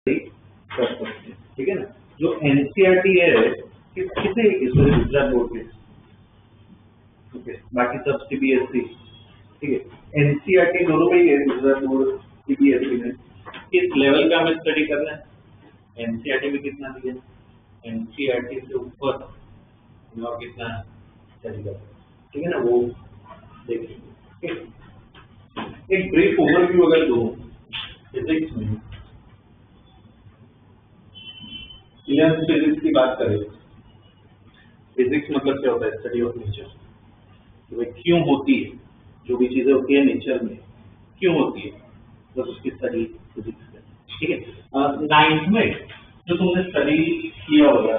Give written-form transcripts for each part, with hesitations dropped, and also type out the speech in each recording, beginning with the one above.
कर सकते हैं, ठीक है ना। जो एनसीईआरटी है कितने गुजरात बोर्ड के, ओके, बाकी सब सीबीएसई, ठीक है। एनसीईआरटी दोनों में ही है, गुजरात बोर्ड सीबीएसई में। किस लेवल का हमें स्टडी करना है, एनसीईआरटी में कितना दिया, एनसीईआरटी से ऊपर और कितना स्टडी करना है, ठीक है ना, वो देखेंगे। एक ब्रीफ ओवरव्यू अगर दो फिजिक्स में, फिजिक्स की बात करें, फिजिक्स मतलब क्या होता है, स्टडी ऑफ नेचर, क्यों होती है, जो भी चीजें होती है नेचर में क्यों होती है, बस उसकी स्टडी फिजिक्स है, ठीक है। 9th में जो तुमने स्टडी किया होगा,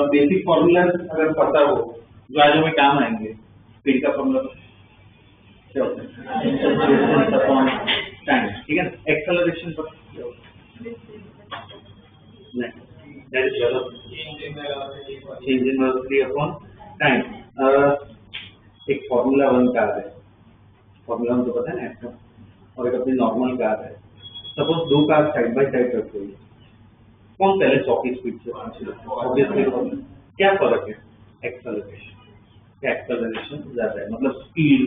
बेसिक फॉर्मूला अगर पता हो जो आज हमें काम आएंगे, स्पीड का फॉर्मूला क्या होता है, टाइम, ठीक है। एक्सेलरेशन पर नहीं, that is change in velocity upon time। एक फॉर्मूला 1 कार है, फॉर्मूला 1 तो पता है ना आपको, और एक अपनी नॉर्मल कार है। सपोज दो कार साइड बाय साइड रखते हैं, कौन पहले 100 की स्पीड से, ऑब्वियसली क्या फर्क है, एक्सेलरेशन, क्या एक्सेलरेशन ज्यादा है, मतलब स्पीड,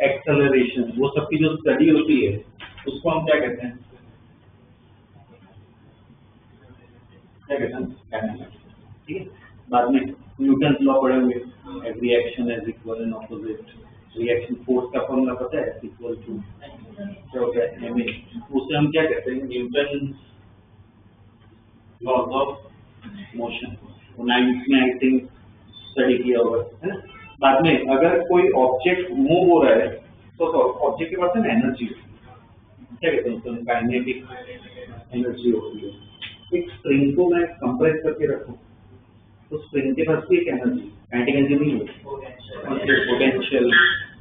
एक्सेलरेशन, वो सबकी जो स्टडी होती है उसको हम क्या कहते हैं, ठीक है। बाद में न्यूटन लॉ पढ़ेंगे, every action is equal and opposite, reaction force का फॉर्मूला पता है, इक्वल टू क्या होता है, एम ए, उसे हम क्या कहते हैं, Newton laws of motion, 9th में आई थिंक स्टडी किया होगा, है ना। बाद में अगर कोई ऑब्जेक्ट मूव हो रहा है तो ऑब्जेक्ट के पास है ना एनर्जी, क्या कहते हैं उसको, काइनेटिक एनर्जी होती है। एक स्प्रिंग को मैं कंप्रेस करके रखूं तो स्प्रिंग के पास भी एक एनर्जी, काइनेटिक एनर्जी नहीं होती, पोटेंशियल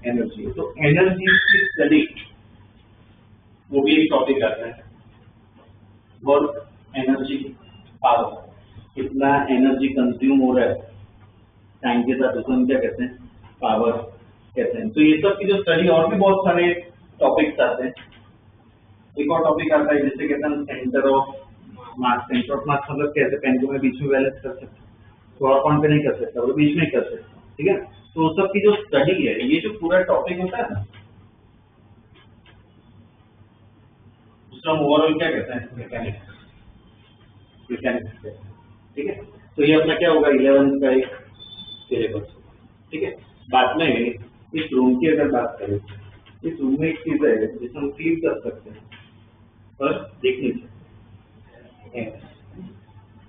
एनर्जी। तो एनर्जी की स्टडी वो भी एक टॉपिक आता है, वर्क एनर्जी पावर, कितना एनर्जी कंज्यूम हो रहा है टाइम के साथ, उसको हम क्या कहते हैं, पावर कहते हैं। तो ये सब की जो स्टडी, और भी बहुत सारे टॉपिक्स आते हैं। एक और टॉपिक आता है जिसे कहते हैं centre of mass. Centre of mass मतलब कैसे पेन को मैं बीच में बैलेंस कर सकता हूँ, तो और कौन पे नहीं कर सकता, वो बीच में कर सकता हूँ, ठीक है। तो उस सब की जो स्टडी है, ये जो पूरा टॉपिक होता है ना, उसका ओवरऑल क्या कहते हैं, मैकेनिक्स, ठीक है। तो ये अपना क्या होगा, 11th का एक सिलेबस, ठीक है। बाद में इस रूम की अगर बात करें, इस रूम में एक चीज है जिसे हम फील कर सकते हैं पर देख नहीं सकते,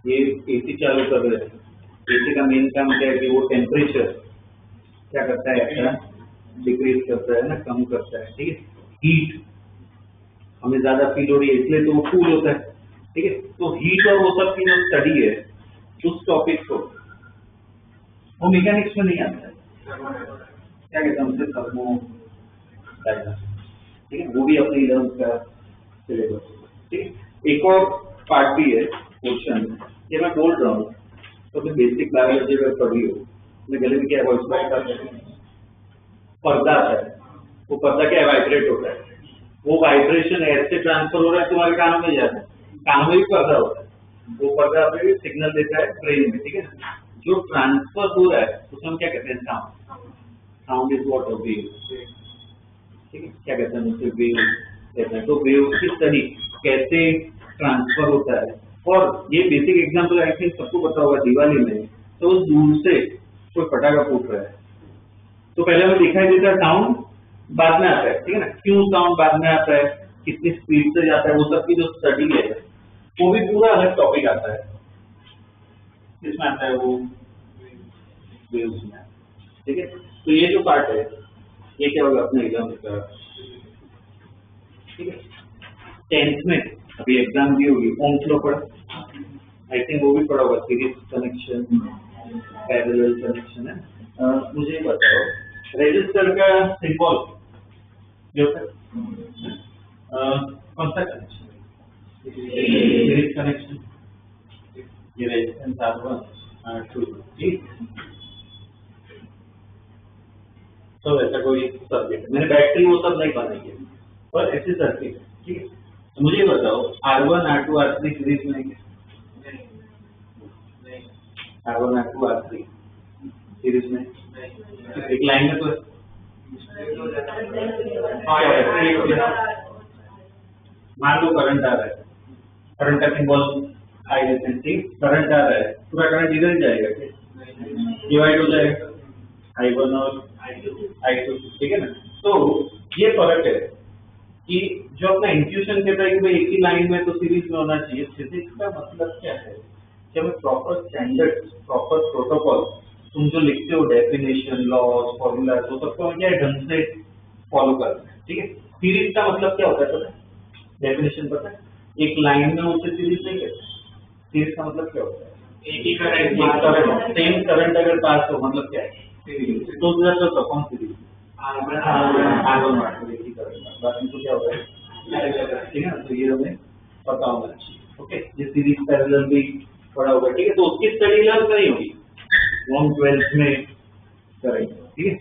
ये एसी चालू कर रहे हैं, एसी का मेन काम क्या है कि वो टेम्परेचर क्या करता है, अपना डिक्रीज करता है ना, कम करता है, ठीक है। हीट हमें ज्यादा फील हो रही है इसलिए तो वो कूल होता है, ठीक है। तो हीट और वो सब की जो स्टडी है उस टॉपिक को, वो मैकेनिक्स में नहीं आता है, क्या कहते हैं उसे, थर्मोडायनामिक्स, ठीक है। वो भी अपने 11th का सिलेबस, ठीक है। एक और पार्ट भी है क्वेश्चन, ये मैं बोल रहा हूँ तो मैं बेसिक बायोलॉजी अगर पढ़ी हो, मैं गले में क्या वॉइस पर्दा आता है, वो पर्दा क्या वाइब्रेट होता है, वो वाइब्रेशन एयर से ट्रांसफर हो रहा है तुम्हारे कानों में जाता है, कानों में भी पर्दा होता है, वो पर्दा पे सिग्नल देता है ब्रेन में, ठीक है। जो ट्रांसफर हो रहा है उसको हम क्या कहते हैं, sound, sound is what, wave, ठीक है। क्या कहते हैं उसे, वेव कहते हैं। तो वेव की स्टडी कैसे ट्रांसफर होता है, और ये बेसिक एग्जांपल आई थिंक सबको पता होगा, दिवाली में तो उस दूर से कोई पटाखा फूट रहा है तो पहले हमें दिखाई देता है साउंड, बाद में आता है, ठीक है ना। क्यों साउंड बाद में आता है, कितनी स्पीड से जाता है, वो सब की जो स्टडी है वो भी पूरा अलग टॉपिक आता है, किसमें आता है, वो वेव्स में, ठीक है। तो ये जो पार्ट है ये क्या होगा, अपने एग्जाम का, ठीक है। 10th में अभी एग्जाम दी होगी, ओम्स लॉ पढ़ा, आई थिंक वो भी पढ़ा होगा, सीरीज कनेक्शन, पैरेलल कनेक्शन है। मुझे बताओ रेजिस्टर का सिंबल जो है कौन सा कनेक्शन, सीरीज कनेक्शन, ये रेजिस्टेंस R1 R2, ठीक। तो ऐसा कोई सर्किट, मैंने बैटरी वो सब नहीं बनाई है, पर ऐसी सर्किट, ठीक है। तो मुझे बताओ R1 R2 R3 सीरीज में क्या? R1 R2 R3 सीरीज में एक लाइन में तो मान लो करंट आ रहा है, करंट का सिंबल आई देते हैं, ठीक, करंट आ रहा है, पूरा करंट इधर ही जाएगा क्या? डिवाइड हो जाएगा I1 और I2, ठीक है ना। तो ये फर्क है कि जो अपना इंट्यूशन कहता है कि भाई एक ही लाइन में तो सीरीज में होना चाहिए, फिजिक्स का मतलब क्या है कि हमें प्रॉपर स्टैंडर्ड, प्रॉपर प्रोटोकॉल, तुम जो लिखते हो डेफिनेशन, लॉज, फॉर्मूला, तो सबको क्या है ढंग से फॉलो करना है, ठीक है। सीरीज का मतलब क्या होता है पता है? डेफिनेशन पता है? एक लाइन में उसे सीरीज नहीं कहते। सीरीज का मतलब क्या होता है? एक ही करंट, सेम करंट अगर पास हो मतलब क्या है? सीरीज। तो जैसा कौन सीरीज? R1 R2 एक ही करंट, बाकी तो क्या होता है, ठीक है ना। तो ये हमें पता होना चाहिए, ओके। ये सीरीज पैरेलल भी पढ़ा होगा, ठीक है। तो उसकी स्टडी लर्न नहीं होगी, हम 12th में करेंगे, ठीक है।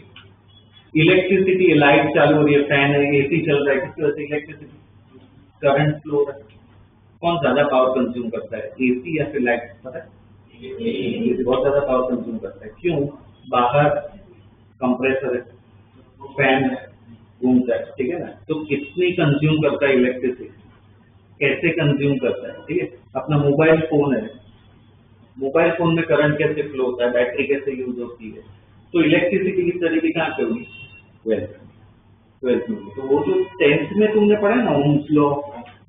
इलेक्ट्रिसिटी, लाइट चालू हो रही है, फैन है, एसी चल रहा है, किसकी वजह से? इलेक्ट्रिसिटी, करंट फ्लो हो रहा है। कौन ज्यादा पावर कंज्यूम करता है, एसी या फिर लाइट? पता है? एसी बहुत ज्यादा पावर कंज्यूम करता है। क्यों? बाहर कंप्रेसर है, फैन घूमता है, ठीक है ना। तो कितनी कंज्यूम करता है इलेक्ट्रिसिटी, कैसे कंज्यूम करता है, ठीक है। अपना मोबाइल फोन है, मोबाइल फोन में करंट कैसे फ्लो होता है, बैटरी कैसे यूज होती है। तो इलेक्ट्रिसिटी की स्टडी कहाँ पे होगी? 12th में। तो वो जो 10th में तुमने पढ़ा है ना, ओम्स लॉ,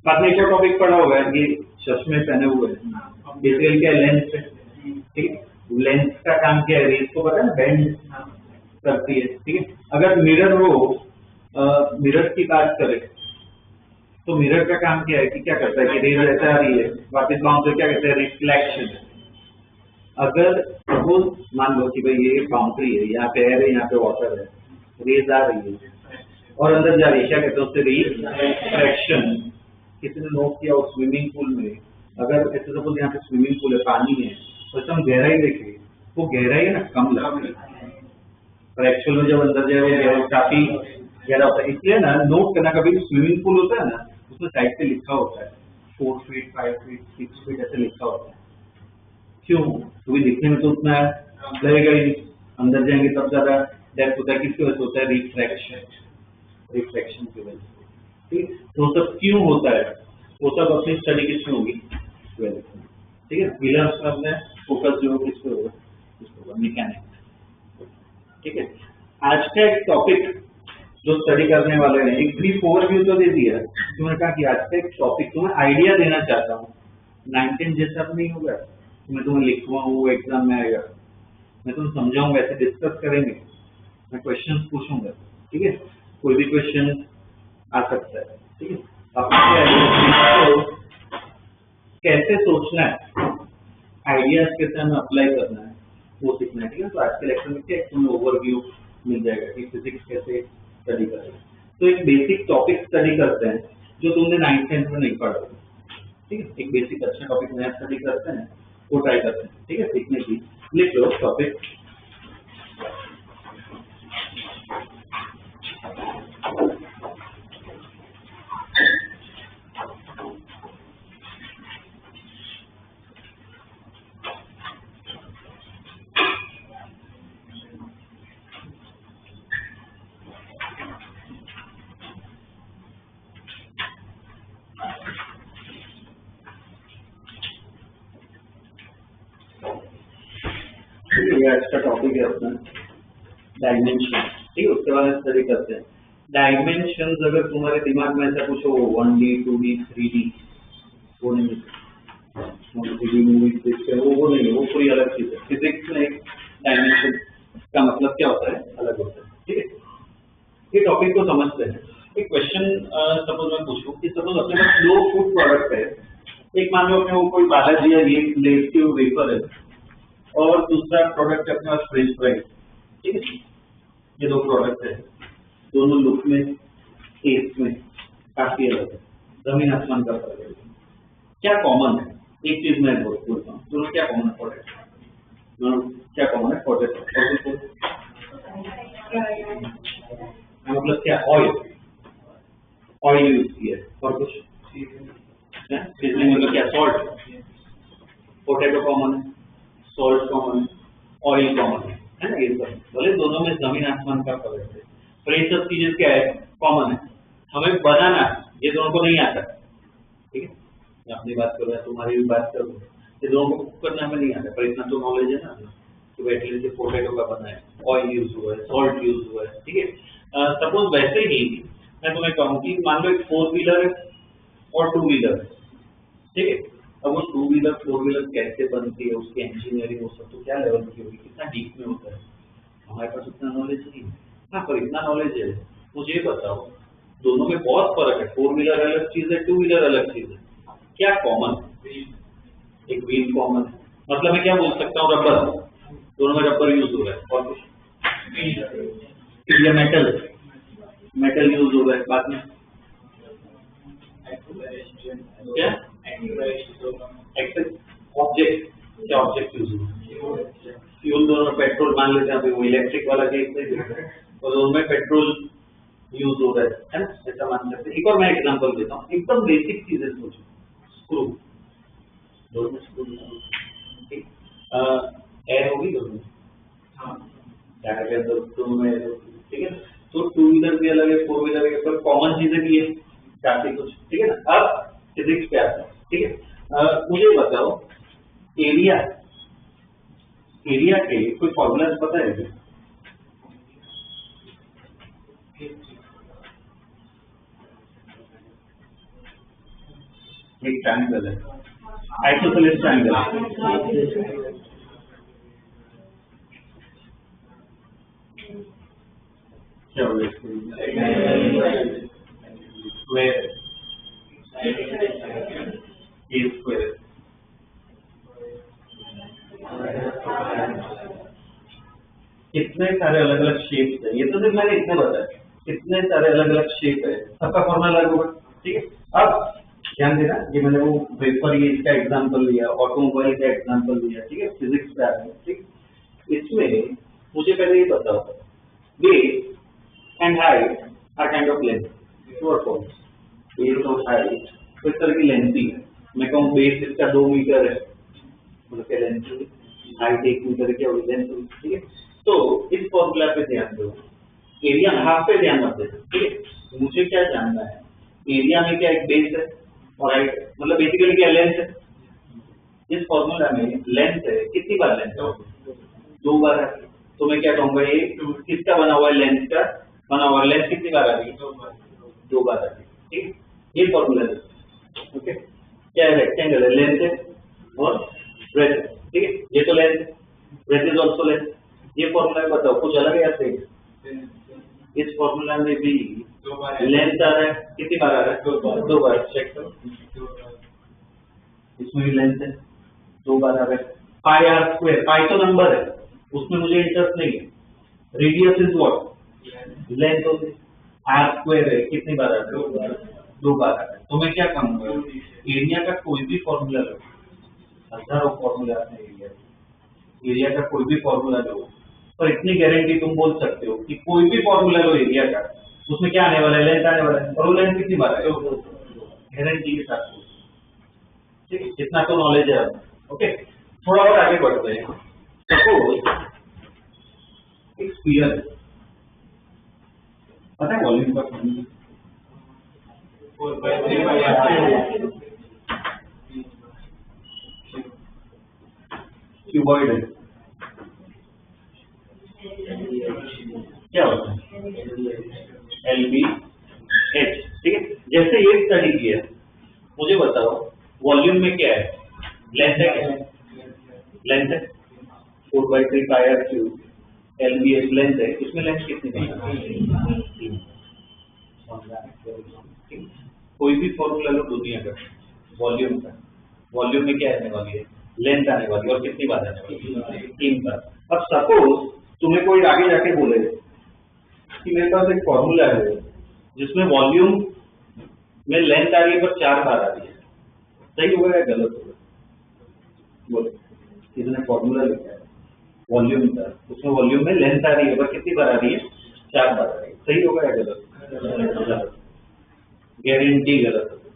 बाद में एक और टॉपिक पढ़ा होगा, ये चश्मे पहने हुए हैं, बेसिकली क्या है, लेंस है, ठीक है। लेंस का काम क्या है? रेस को पता है ना, बेंड करती है, ठीक है। अगर मिरर हो, मिरर की बात करें तो मिरर का काम क्या है कि क्या करता है कि रेज ऐसा आ रही है, वापस बाउंस, क्या कहते हैं, रिफ्लेक्शन। अगर सपोज मान लो कि भाई ये बाउंड्री है, यहाँ पे एयर है, यहाँ पे वाटर है, रेज आ रही है और अंदर जा रही है, क्या कहते हैं उससे? रिफ्रैक्शन। किसी ने नोट किया और स्विमिंग पूल में, अगर ऐसे सपोज यहाँ पे स्विमिंग पूल है, पानी है, तो हम गहराई देखें, वो गहराई है ना कम लगती है, पर एक्चुअल में जब अंदर जाए वो काफी गहरा होता है। इसलिए ना नोट करना, कभी स्विमिंग पूल होता है ना, उसमें साइड पे लिखा होता है 4 फीट 5 फीट 6 फीट ऐसे लिखा होता है। क्यों? क्योंकि दिखने में तो उतना लगेगा ही, अंदर जाएंगे तब ज्यादा डेप्थ होता है। किसकी वजह से होता है? रिफ्रैक्शन, रिफ्रैक्शन की वजह से, ठीक। तो सब क्यों होता है, वो सब अपनी स्टडी किसमें होगी? 12th में, ठीक है। पिलर्स का अपने फोकस जो किस पे होगा? इस पे होगा, मैकेनिक्स, ठीक है। आज का एक टॉपिक जो स्टडी करने वाले हैं, एक ब्रीफ ओवरव्यू तो दे दिया, मैंने कहा कि आज का एक टॉपिक तुम्हें आइडिया देना चाहता हूँ। 19 जैसा नहीं होगा, मैं तुम्हें लिखवाऊँ, वो एग्जाम में आएगा, मैं तुम्हें समझाऊंगा, ऐसे डिस्कस करेंगे, मैं क्वेश्चंस पूछूंगा, ठीक है। कोई भी क्वेश्चन आ सकता है, ठीक है। आपको कैसे सोचना है, आइडियाज कैसे हमें अप्लाई करना है, वो सीखना है, ठीक है। तो आज के लेक्चर में क्या तुम्हें ओवरव्यू मिल जाएगा कि फिजिक्स कैसे स्टडी करें। तो एक बेसिक टॉपिक स्टडी करते हैं जो तुमने 9th 10th में नहीं पढ़ा, ठीक है। एक बेसिक अच्छा टॉपिक नया स्टडी करते हैं, वो ट्राई करते हैं, ठीक है। सीखने की लिख लो टॉपिक, एक्स्ट्रा टॉपिक है अपना डायमेंशन, ठीक है। उसके बाद स्टडी करते हैं डायमेंशन। अगर तुम्हारे दिमाग में ऐसा कुछ हो 1D 2D 3D, वो नहीं, 3D मूवीज देखते हैं, वो नहीं है, वो पूरी अलग चीज है। फिजिक्स में एक डायमेंशन का मतलब क्या होता है, अलग होता है, ठीक है। ये टॉपिक को समझते हैं। एक क्वेश्चन सपोज मैं पूछूं कि सपोज अपने पास 2 फूड प्रोडक्ट है, एक मान लो अपने वो कोई बालाजी या ये लेटिव वेफर है और दूसरा प्रोडक्ट अपने पास फ्रेंच फ्राइज, ठीक है। ये 2 प्रोडक्ट है, दोनों लुक में, टेस्ट में काफी अलग है, जमीन आसमान का फर्क है। क्या कॉमन है? एक चीज मैं बोलता हूँ, दोनों क्या कॉमन है प्रोडक्ट, दोनों क्या कॉमन है प्रोडक्ट? मतलब क्या? ऑयल, ऑयल यूज किया है और कुछ सीजनिंग मतलब क्या, सॉल्ट, पोटैटो कॉमन है, सॉल्ट कॉमन है, ऑयल कॉमन है ना, ये सब बोले दोनों में जमीन आसमान का फर्क है, पर ये सब चीजें क्या है, कॉमन है, हमें बनाना है, ये दोनों को नहीं आता, ठीक है, मैं अपनी बात कर रहा, तुम्हारी भी बात कर रहा, ये दोनों को करना हमें नहीं आता, पर इतना तो नॉलेज है ना कि एटलीस्ट पोटैटो का बना है, ऑयल यूज हुआ है, सॉल्ट यूज हुआ है, ठीक है। सपोज वैसे ही मैं तुम्हें कहूँ कि मान लो एक 4 व्हीलर है और 2 व्हीलर है, ठीक है, अब वो 2 व्हीलर 4 व्हीलर कैसे बनती है, उसकी इंजीनियरिंग वो सब तो क्या लेवल की होगी, कितना डीप में होता है, हमारे पास उतना नॉलेज नहीं है। हाँ, पर इतना नॉलेज है, मुझे ये बताओ दोनों में बहुत फर्क है, 4 व्हीलर अलग चीज है, 2 व्हीलर अलग चीज है, क्या कॉमन है, एक व्हील कॉमन है, मतलब मैं क्या बोल सकता हूँ, रबर, दोनों में रबर यूज हो रहा है, और कुछ मेटल, मेटल यूज हो रहा है, बाद में क्या ऑब्जेक्ट, क्या ऑब्जेक्ट यूज हो रहा है, फ्यूल दोनों में पेट्रोल मान लेते हैं, अभी वो इलेक्ट्रिक वाला केस नहीं देख रहे हैं, और दोनों में पेट्रोल यूज हो रहा है ना, ऐसा मान सकते हैं। एक और मैं एग्जांपल देता हूँ, एकदम बेसिक चीजें सोचो, स्क्रू, दोनों में स्क्रू, ठीक, एयर होगी दोनों में, दोनों में, ठीक है, तो 2 व्हीलर भी अलग है, 4 व्हीलर है, पर कॉमन चीजें भी है काफी कुछ, ठीक है ना। अब फिजिक्स पे आता है, ठीक है, मुझे बताओ एरिया, एरिया के कोई फॉर्मूला पता है क्या? एक ट्रायंगल है, आइसोसेलेस ट्रायंगल, क्या बोले, स्क्वायर, ए स्क्वायर, कितने सारे अलग अलग शेप्स है, ये तो सिर्फ मैंने इतने बताया, कितने सारे अलग अलग शेप है, सबका फॉर्मूला अलग होगा, ठीक है। अब ध्यान देना, ये मैंने वो पेपर ये इसका एग्जांपल लिया, ऑटोमोबाइल का एग्जांपल लिया, ठीक है, फिजिक्स पे आते हैं, ठीक, इसमें मुझे पहले ये बताओ, weight and height are kind of length, true और फॉल्स, वेट और हाइट तो इस तरह की लेंथ ही है, मैं कहूँ बेस इसका 2 मीटर है, मतलब क्या लेंथ है, हाइट 1 मीटर क्या होगी, लेंथ होगी, ठीक है। तो इस फॉर्मूला पे ध्यान दो, एरिया हाफ पे ध्यान मत देना, ठीक है, मुझे क्या जानना है, एरिया में क्या एक बेस है और हाइट, मतलब बेसिकली क्या लेंथ है, इस फॉर्मूला में लेंथ है, कितनी बार लेंथ है, 2 बार है, तो मैं क्या कहूंगा, ये किसका बना हुआ है, लेंथ का बना हुआ है, लेंथ कितनी बार आ रही है, 2 बार आ रही है, ठीक, ये फॉर्मूला है, ओके, क्या है, रेक्टेंगल है, लेंथ है और ब्रेथ है, ठीक है, ये तो length, breadth is also length, ये फॉर्मूला में बताओ कुछ अलग है या सेम, इस फॉर्मूला में भी लेंथ आ रहा है, कितनी बार आ रहा है, 2 बार, चेक करो, इसमें भी लेंथ है, 2 बार आ रहा है, पाई आर स्क्वायर, पाई तो नंबर है, उसमें मुझे इंटरेस्ट नहीं है, रेडियस इज व्हाट, लेंथ होती है, आर स्क्वायर है, कितनी बार आ रहा है, 2 बार आ रहा है, तो मैं क्या कहूँगा, एरिया का कोई भी फॉर्मूला लो, हजारों फॉर्मूला है एरिया का कोई भी फॉर्मूला लो, पर इतनी गारंटी तुम बोल सकते हो कि कोई भी फॉर्मूला लो एरिया का, उसमें क्या आने वाला है, लेंथ आने वाला है, और वो लेंथ कितनी बार है, गारंटी के साथ, ठीक है, इतना तो नॉलेज है। ओके, थोड़ा और आगे बढ़ते हैं, सपोज एक स्फीयर, पता है वॉल्यूम का फॉर्मूला, क्यूबॉइड है, क्या होता है, LBH, ठीक है, जैसे ये स्टडी किया, मुझे बताओ वॉल्यूम में क्या है, लेंथ है, क्या लेंथ है, 4/3 pi R cube, LBH length है, इसमें लेंथ कितनी है, कोई भी फॉर्मूला लो दुनिया का वॉल्यूम का, वॉल्यूम में क्या आने वाली है, लेंथ आने वाली है, और कितनी बार आने वाली है, 3 बार। अब सपोज तुम्हें कोई आगे जाके बोले कि मेरे पास एक फॉर्मूला है जिसमें वॉल्यूम में लेंथ आ रही है पर 4 बार आ रही है, सही होगा या गलत होगा, बोले, किसने फॉर्मूला लिखा है वॉल्यूम का, उसमें वॉल्यूम में लेंथ आ रही है पर कितनी बार आ रही है, 4 बार आ रही है, सही होगा या गलत, गारंटी गलत होगा,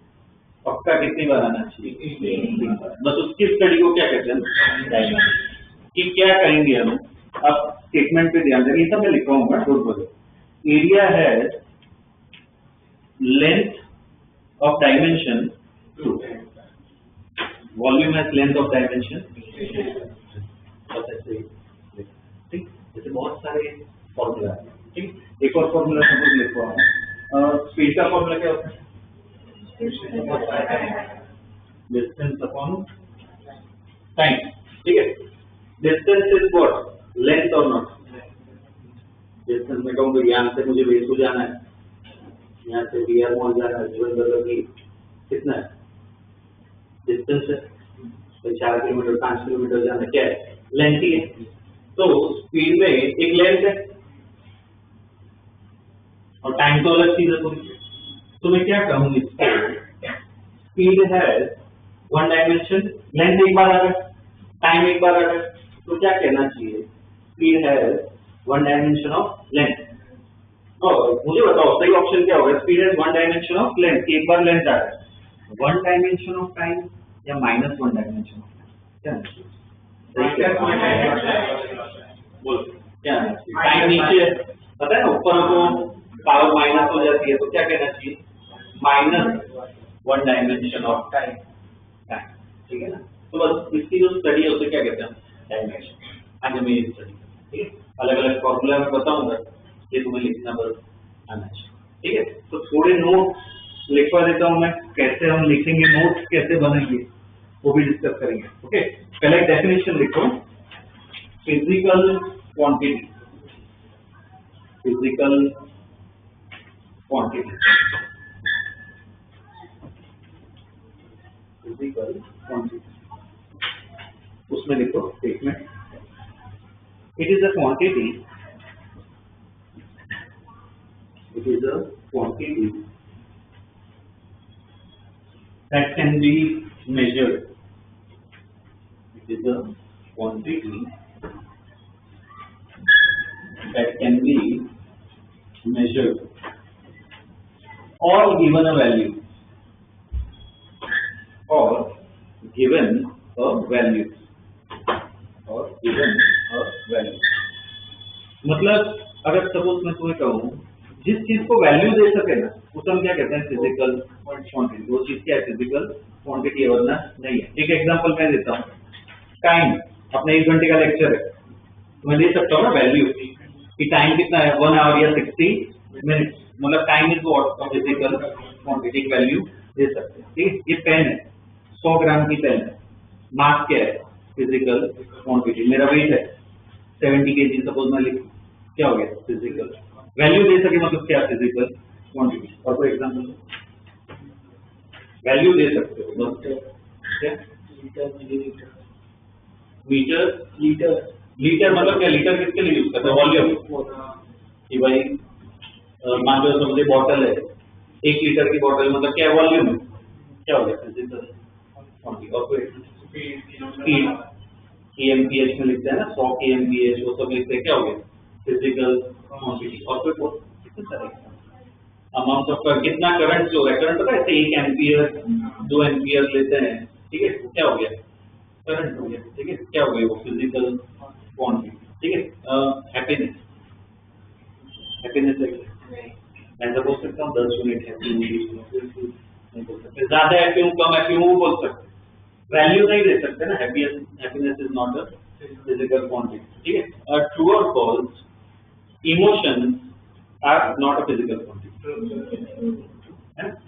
पक्का कितनी बार आना चाहिए? 3 बार। बस उसकी स्टडी को क्या कहते हैं? डायनामिक्स। कि क्या करेंगे हम? अब स्टेटमेंट पे ध्यान देंगे, सब मैं लिख रहा हूँ, डोंट वरी। एरिया है length of dimension 2, volume has length of dimension, बस ऐसे ही, ठीक। जैसे बहुत सारे फॉर्मूला है, ठीक। एक और फॉर्मूला सपोज लिख रहा हूँ, स्पीड का फॉर्मूला क्या होता है? डिस्टेंस अपॉन टाइम, ठीक है। Distance is what? लेंथ और नॉट? डिस्टेंस में कहूँ तो यहाँ से मुझे वेसू जाना है, यहाँ से बिहार मॉल जाना है, जोधपुर की कितना है डिस्टेंस है? तो 4 किलोमीटर 5 किलोमीटर जाना, क्या है? लेंथ ही है। तो स्पीड में एक लेंथ है और टाइम तो अलग चीज है पूरी। तो मैं क्या कहूँ इसको? स्पीड है 1 डायमेंशन, लेंथ एक बार आ रहा है, टाइम एक बार आ रहा है, तो क्या कहना चाहिए? स्पीड है 1 डायमेंशन ऑफ लेंथ। और मुझे बताओ सही ऑप्शन क्या होगा? स्पीड है 1 डायमेंशन ऑफ लेंथ, एक बार लेंथ आ रहा है, 1 डायमेंशन ऑफ टाइम या -1 डायमेंशन ऑफ टाइम? बोल क्या? टाइम नीचे है, पता है ना, ऊपर को पावर माइनस हो जाती है, तो क्या कहना चाहिए? -1 डायमेंशन ऑफ टाइम, ठीक है ना। तो बस इसकी जो स्टडी है उसे क्या कहते हैं? डायमेंशन। आज हमें ये स्टडी, ठीक है, अलग अलग फॉर्मूला मैं बताऊंगा, ये तुम्हें लिखना बस आना चाहिए, ठीक है। तो थोड़े नोट लिखवा देता हूं मैं, कैसे हम लिखेंगे, नोट्स कैसे बनेंगे वो भी डिस्कस करेंगे, ओके। पहले एक डेफिनेशन लिखो, physical quantity, physical quantity, physical quantity, उसमें लिखो statement, it is a quantity, it is a quantity that can be measured. It is a quantity that can be measured or given a value, or given a value, or given a value। मतलब अगर suppose मैं तुम्हें कहूँ जिस चीज को value दे सके ना, उसे हम क्या कहते हैं? Physical quantity. वो चीज क्या है? फिजिकल क्वांटिटी है, वरना नहीं है। एक एग्जांपल मैं देता हूँ, टाइम, अपने 1 घंटे का लेक्चर है, तो मैं दे सकता हूँ ना वैल्यू कि टाइम कितना है, 1 आवर या 60 मिनट, मतलब time is what? Physical quantity, value दे सकते हैं, ठीक है। ये पेन है, 100 ग्राम की पेन है, मास क्या है? Physical quantity. मेरा वेट है 70 kg, सपोज मैं लिखूं, क्या हो गया? फिजिकल। वैल्यू दे सके मतलब क्या? Physical quantity. और कोई एग्जांपल? वैल्यू दे सकते हो बस, क्या? मीटर, लीटर, लीटर मतलब क्या? लीटर किसके लिए यूज करते हैं? वॉल्यूम, कि भाई मान लो समझे बॉटल है, 1 लीटर की बॉटल, मतलब क्या? वॉल्यूम, क्या हो गया? Physical quantity. और कोई? स्पीड, kmph में लिखते हैं ना, 100 kmph, वो सब लिखते हैं, क्या हो गया? Physical quantity. और कोई कितने सारे अमाउंट ऑफ कितना करंट जो है, करंट पता है? 1 एम्पियर 2 एम्पियर लेते हैं, ठीक है, क्या हो गया? करंट हो गया, ठीक है, क्या हो गया? वो फिजिकल क्वांटिटी, ठीक है। हैप्पीनेस, हैप्पीनेस मैं तो बोल सकता हूँ 10 यूनिट हैप्पी नहीं बोल सकते, ज्यादा हैप्पी हूँ कम हैप्पी हूँ बोल सकते, वैल्यू नहीं दे सकते ना। Happiness is not a physical quantity, ठीक है। ट्रू और false, emotions are not a physical quantity,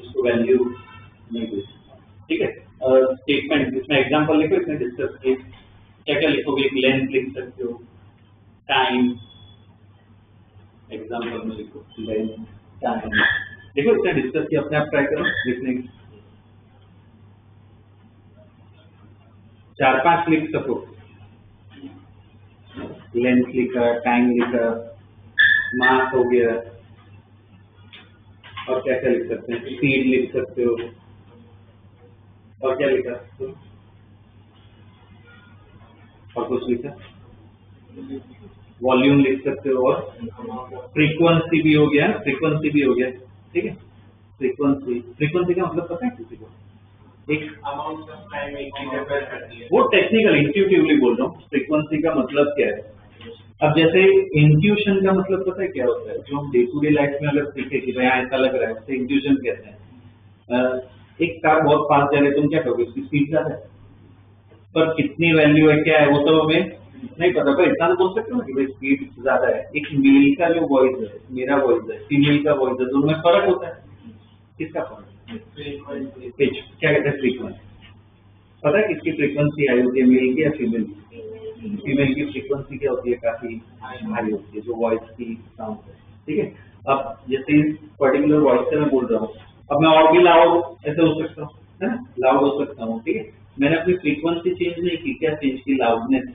इसको वैल्यू नहीं दे सकते, ठीक है। स्टेटमेंट, इसमें एग्जांपल लिखो, इसमें डिस्कस किए, क्या क्या लिखोगे? लेंथ लिख सकते हो, टाइम, एग्जांपल में लिखो लेंथ, टाइम, देखो इसमें डिस्कस किया, अपने आप ट्राई करो लिखने की, 4-5 लिख सको, लेंथ लिखा, टाइम लिखा, मास हो गया, और क्या क्या लिख सकते हैं? स्पीड लिख सकते हो, और क्या लिखा? और कुछ लिखा? वॉल्यूम लिख सकते हो, और फ्रीक्वेंसी भी हो गया, फ्रीक्वेंसी भी हो गया, ठीक है। फ्रीक्वेंसी, फ्रीक्वेंसी का मतलब पता है किसी को? एक अमाउंट ऑफ टाइम एक डिपेंड करती है। वो टेक्निकल इंट्यूटिवली बोल रहा हूँ। फ्रीक्वेंसी का मतलब क्या है? अब जैसे इंट्यूशन का मतलब पता है क्या होता है? जो हम डे टू डे लाइफ में अगर सीखे कि भाई ऐसा लग रहा है, उससे इंट्यूशन कहते हैं। एक कार बहुत फास्ट जा रही है, तुम क्या करोगे? उसकी स्पीड ज्यादा है, पर कितनी वैल्यू है, क्या है, वो तो हमें नहीं पता। पर इतना तो बोल सकते हो ना कि भाई स्पीड ज्यादा है। एक मेल का जो वॉइस है, मेरा वॉइस है, फीमेल का वॉइस है, दोनों में फर्क होता है। किसका फर्क? पिच। क्या कहते हैं? फ्रीक्वेंसी। पता है किसकी फ्रीक्वेंसी हाई होती है, मेल की या फीमेल की? फीमेल की फ्रीक्वेंसी क्या होती है? काफी हाई होती है, जो वॉइस की साउंड है। ठीक है। अब जैसे पर्टिकुलर वॉइस से मैं बोल रहा हूँ, अब मैं और भी लाउड ऐसे हो सकता हूँ, है ना? लाउड हो सकता हूँ। ठीक है। मैंने अपनी फ्रीक्वेंसी चेंज नहीं की, क्या चेंज की? लाउडनेस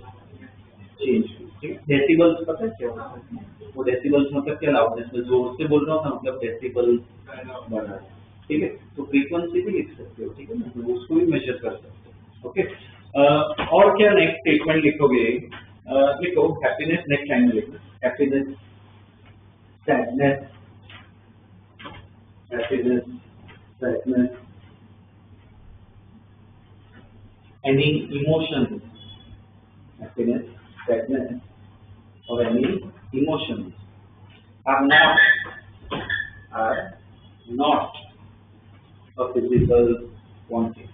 चेंज की। ठीक है। डेसिबल्स पता है क्या होता है? वो डेसिबल्स मतलब क्या? लाउडनेस में जोर से बोल रहा हूँ ना, मतलब डेसिबल बढ़ रहा है। ठीक है। तो फ्रीक्वेंसी भी लिख सकते हो। ठीक है ना? तो उसको भी मेजर कर सकते हो। ओके। और क्या नेक्स्ट स्टेटमेंट लिखोगे? लिखो हैप्पीनेस। नेक्स्ट टाइम में लिखना happiness, sadness, happiness, sadness, any emotion, happiness, sadness or any emotions are not a physical quantity.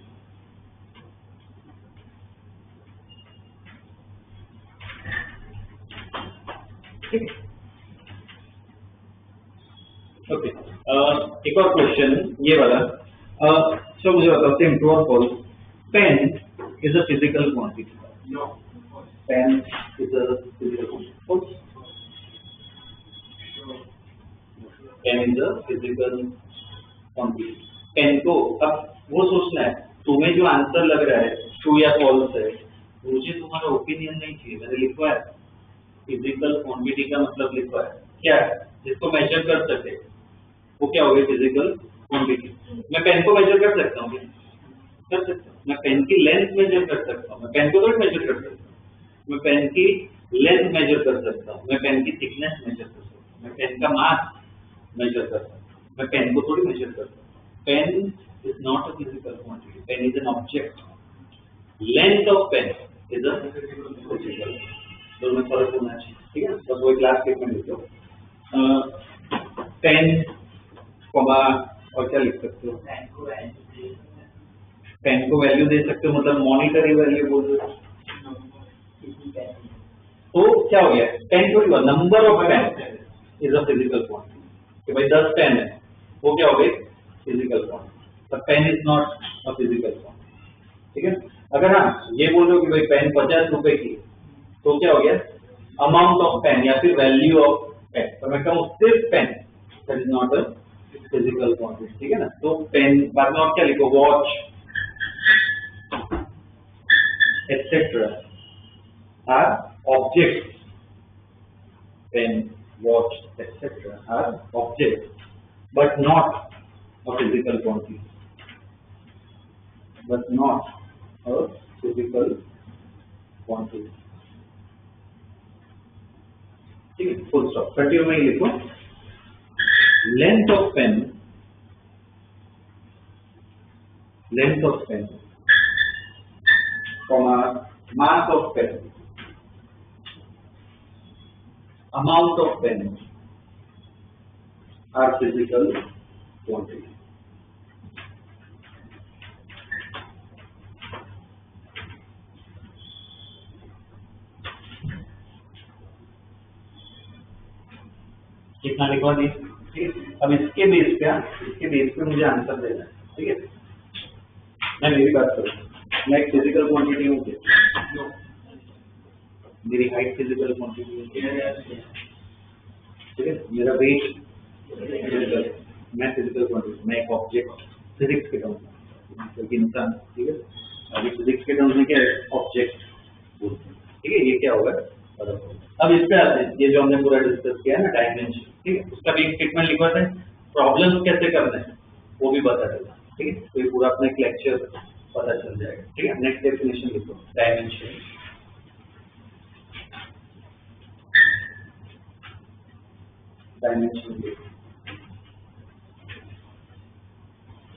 Okay. एक और क्वेश्चन ये वाला। सो मुझे बताओ, सेम ट्रू और false? Pen is a physical quantity? No. Pen is a physical quantity? Pen is a physical quantity. Pen को अब वो सोचना है, तुम्हें जो आंसर लग रहा है ट्रू या फॉल्स है, मुझे तुम्हारा ओपिनियन नहीं चाहिए। मैंने लिखवा है फिजिकल क्वांटिटी का मतलब लिखवा है क्या है? जिसको मेजर कर सके, वो क्या हो गई? Physical quantity. मैं पेन को मेजर कर सकता हूँ? कर सकता हूँ। मैं पेन की लेंथ मेजर कर सकता हूँ। मैं पेन को थोड़ी मेजर कर सकता हूँ। मैं पेन की लेंथ मेजर कर सकता हूँ। मैं पेन की थिकनेस मेजर कर सकता हूँ। मैं पेन का मास मेजर कर सकता हूँ। मैं पेन को थोड़ी मेजर कर सकता हूँ। Pen is not a physical quantity. Pen is an object. Length of pen is a physical. दोनों में फर्क होना चाहिए। ठीक है। बस वो क्लास स्टेटमेंट लिख लो। पेन कॉमा और क्या लिख सकते हो? पेन को वैल्यू दे सकते हो, मतलब मॉनिटरी वैल्यू बोल रहे हो। तो क्या हो गया? पेन थोड़ी हुआ, number of pen is a physical quantity. कि भाई 10 पेन है, वो क्या हो गई? Physical quantity. पर pen is not a physical quantity. ठीक है। अगर हाँ ये बोल रहे हो कि भाई पेन 50 रुपए की, तो क्या हो गया? अमाउंट ऑफ पेन या फिर वैल्यू ऑफ पेन। तो मैं कहूँ सिर्फ pen, that is not a physical quantity. ठीक है ना? तो पेन, बाद में और क्या लिखो? Watch etc. are objects. Pen, watch, etc. are objects, but not a physical quantity. But not a physical quantity. ठीक है, full stop. कंटिन्यू में ही लिखो। Length of pen, comma, mass of pen, amount of pen are physical quantity. कितना लिखवा दी? ठीक है। अब इसके बेस पे मुझे आंसर देना है। ठीक है। मैं मेरी बात करूँ, मैं एक फिजिकल क्वांटिटी हूँ क्या? मेरी हाइट फिजिकल क्वांटिटी है। ठीक है। मेरा वेट फिजिकल, मैं फिजिकल क्वांटिटी, मैं एक ऑब्जेक्ट फिजिक्स के टर्म्स में, क्योंकि इंसान। ठीक है। अभी फिजिक्स के टर्म्स में क्या है? ऑब्जेक्ट बोलते हैं। ठीक है। ये क्या होगा? अब इस पे आते हैं, ये जो हमने पूरा डिस्कस किया ना, डायमेंशन। ठीक है। उसका भी एक स्टेटमेंट लिखवाते हैं। प्रॉब्लम कैसे करना है वो भी बता देगा। ठीक है। तो ये पूरा अपना एक लेक्चर पता चल जाएगा। ठीक है। नेक्स्ट डेफिनेशन लिखो, dimension.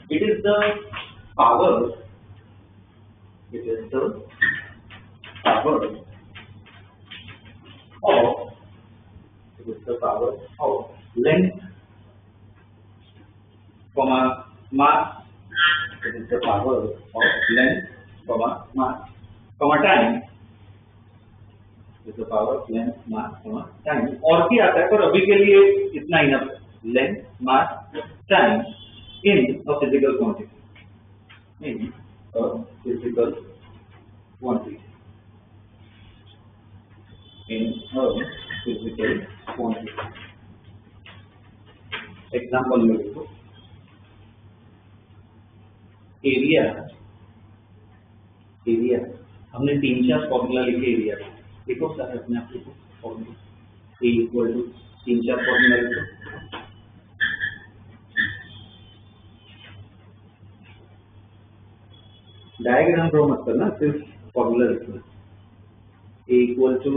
It is the power It is the power of length, comma mass. It is the power of length, comma mass, comma time. It is the power of length, mass, comma time. और भी आता है पर अभी के लिए इतना ही ना. Length, mass, time in a physical quantity. In a physical quantity. In a physical quantity. Example में देखो. एरिया हमने 3-4 फॉर्मूला लिखे एरिया का. देखो सर अपने आप लिखो formula. A equal to 3-4 formula लिखो. डायग्राम ड्रॉ मत करना, सिर्फ फॉर्मूला लिखना. ए इक्वल टू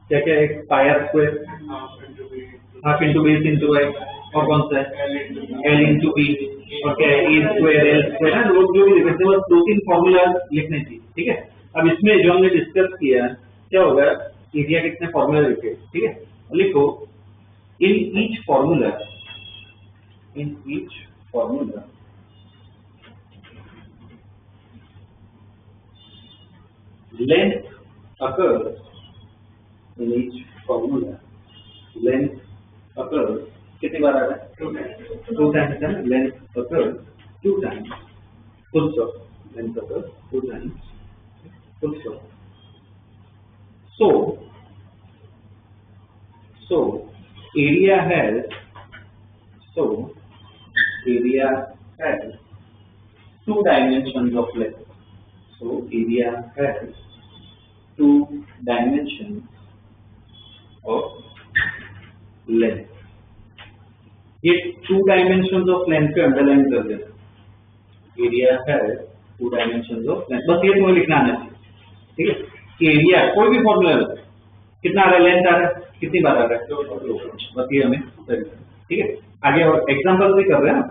क्या क्या है? Pi are square, half into base into y, और कौन सा है? एल इंटू बी, और क्या है? ए स्क्वायर, एल स्क्वायर. ना लोग जो भी लिखते हैं बस 2-3 फॉर्मूला लिखने चाहिए. ठीक है. अब इसमें जो हमने डिस्कस किया क्या होगा? एरिया कितने फॉर्मूला लिखे. ठीक है. लिखो in each formula length occurs in each formula. Length occurs कितनी बार आ रहा है? 2 times. Length occurs 2 times. Full stop. Length occurs 2 times. Full stop. So area has 2 dimensions of length. So area has 2 dimensions of length. ये 2 dimensions of length पे underline कर देना. Area has 2 dimensions of length. बस ये तुम्हें लिखना आना चाहिए. ठीक है. एरिया कोई भी फॉर्मूला कितना आ रहा है? लेंथ आ रहा है. कितनी बार आ रहा है? 2. बस ये हमें करना. ठीक है. आगे और एग्जांपल भी कर रहे हैं.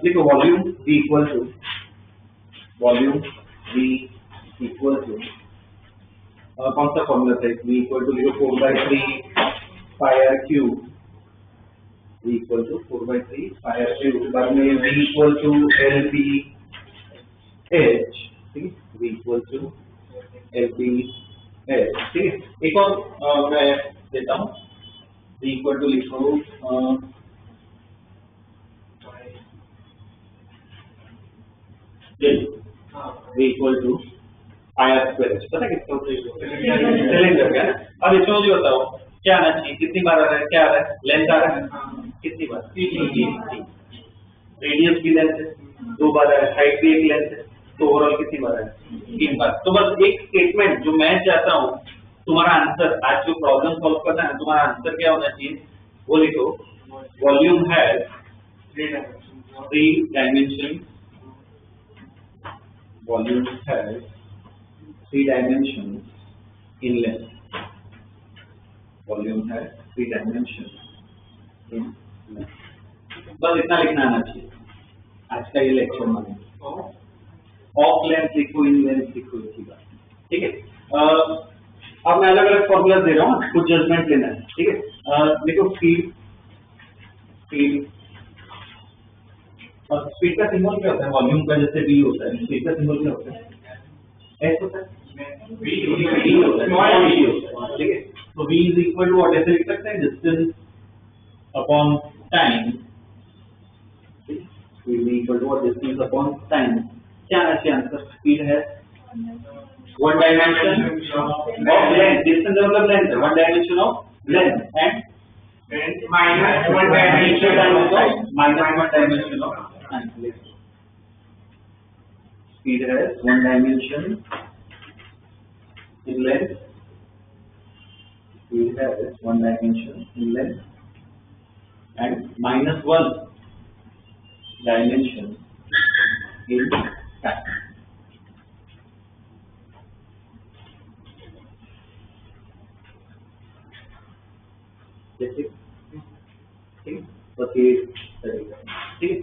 लिखो वॉल्यूम V इक्वल टू कौन सा फॉर्मूला था? V equal to 4/3 pi R cube. V equal to 4/3 pi R cube. बाद में V इक्वल टू LPH. ठीक है. V equal to LPH. ठीक है. एक और मैं देता हूँ. V इक्वल टू लिखो V equal to pi are square. पता कितना होता है? सिलेंडर का. अब इसमें मुझे बताओ क्या आना चाहिए? कितनी बार आ रहा है? क्या आ रहा है? लेंथ आ रहा है. कितनी बार? 3. रेडियस भी लेंथ है 2 बार है. हाइट भी एक लेंथ है. तो ओवरऑल कितनी बार है? 3 बार. तो बस एक स्टेटमेंट जो मैं चाहता हूँ तुम्हारा आंसर, आज जो प्रॉब्लम सॉल्व करना है तुम्हारा आंसर क्या होना चाहिए वो लिखो. वॉल्यूम है 3 dimension. Volume has 3 dimensions in length. Volume has 3 dimensions in length. बस इतना लिखना आना चाहिए. आज का ये लेक्चर माने. ऑफ लेंथ लिखो, इन लेंथ लिखो, इसी बात. ठीक है. अब मैं अलग अलग फॉर्मूला दे रहा हूँ, कुछ जजमेंट लेना है. ठीक है. देखो स्पीड का सिंबल क्या होता है? वॉल्यूम का जैसे V होता है. स्पीड का सिंबल क्या होता है? S होता है. V होता है. ठीक है. तो V is equal to what? ऐसे लिख सकते हैं distance upon time. V is equal to what? Distance upon time. क्या है आंसर? स्पीड है 1 dimension of length. डिस्टेंस मतलब लेंथ है. 1 dimension of length and minus 1 dimension of speed has 1 dimension in length. Speed has 1 dimension in length and minus 1 dimension in time. ठीक. बस ये तरीका. ठीक.